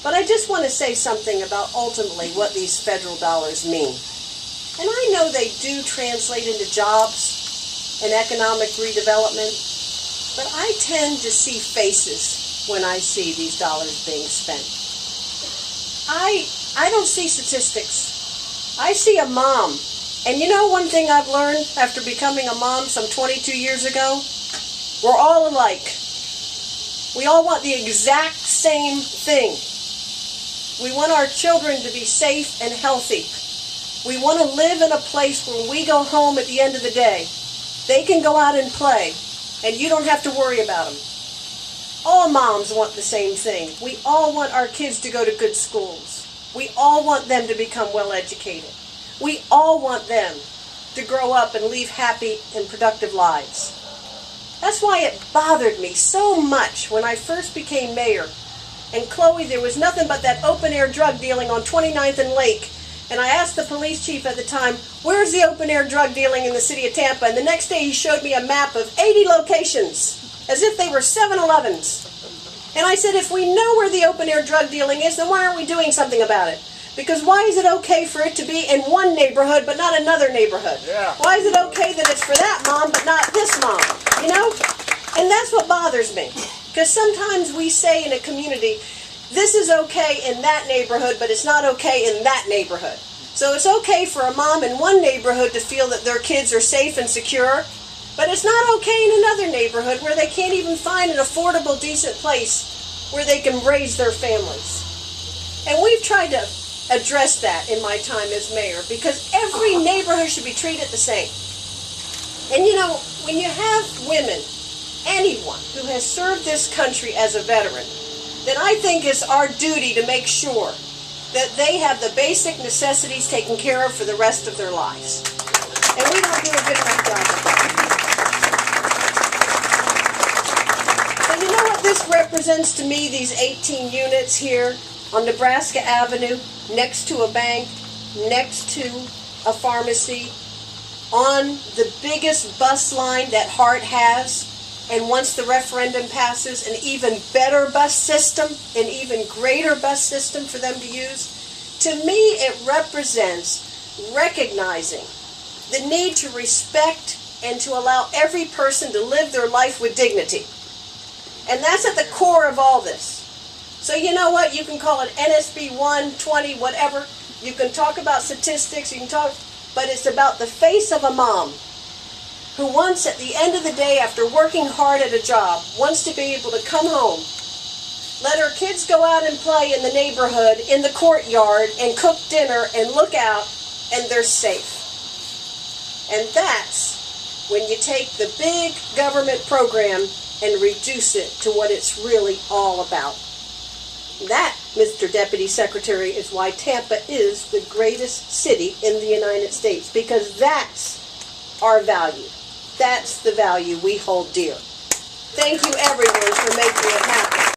But I just want to say something about ultimately what these federal dollars mean. And I know they do translate into jobs and economic redevelopment, but I tend to see faces when I see these dollars being spent. I don't see statistics. I see a mom. And you know one thing I've learned after becoming a mom some 22 years ago? We're all alike. We all want the exact same thing. We want our children to be safe and healthy. We want to live in a place where we go home at the end of the day. They can go out and play, and you don't have to worry about them. All moms want the same thing. We all want our kids to go to good schools. We all want them to become well educated. We all want them to grow up and live happy and productive lives. That's why it bothered me so much when I first became mayor. And Chloe, there was nothing but that open-air drug dealing on 29th and Lake. And I asked the police chief at the time, where's the open-air drug dealing in the city of Tampa? And the next day he showed me a map of 80 locations, as if they were 7-Elevens. And I said, if we know where the open-air drug dealing is, then why aren't we doing something about it? Because why is it okay for it to be in one neighborhood but not another neighborhood? Yeah. Why is it okay that it's for that mom but not this mom? You know? And that's what bothers me. Because sometimes we say in a community, this is okay in that neighborhood, but it's not okay in that neighborhood. So it's okay for a mom in one neighborhood to feel that their kids are safe and secure, but it's not okay in another neighborhood where they can't even find an affordable, decent place where they can raise their families. And we've tried to address that in my time as mayor, because every neighborhood should be treated the same. And you know, when you have women, anyone who has served this country as a veteran, then I think it's our duty to make sure that they have the basic necessities taken care of for the rest of their lives. And we don't do a good enough job of that. But you know what this represents to me, these 18 units here on Nebraska Avenue, next to a bank, next to a pharmacy, on the biggest bus line that HUD has, and once the referendum passes, an even better bus system, an even greater bus system for them to use. To me, it represents recognizing the need to respect and to allow every person to live their life with dignity. And that's at the core of all this. So you know what? You can call it NSB 120, whatever. You can talk about statistics, you can talk, but it's about the face of a mom who wants, at the end of the day, after working hard at a job, wants to be able to come home, let her kids go out and play in the neighborhood, in the courtyard, and cook dinner, and look out, and they're safe. And that's when you take the big government program and reduce it to what it's really all about. That, Mr. Deputy Secretary, is why Tampa is the greatest city in the United States, because that's our value. That's the value we hold dear. Thank you, everyone, for making it happen.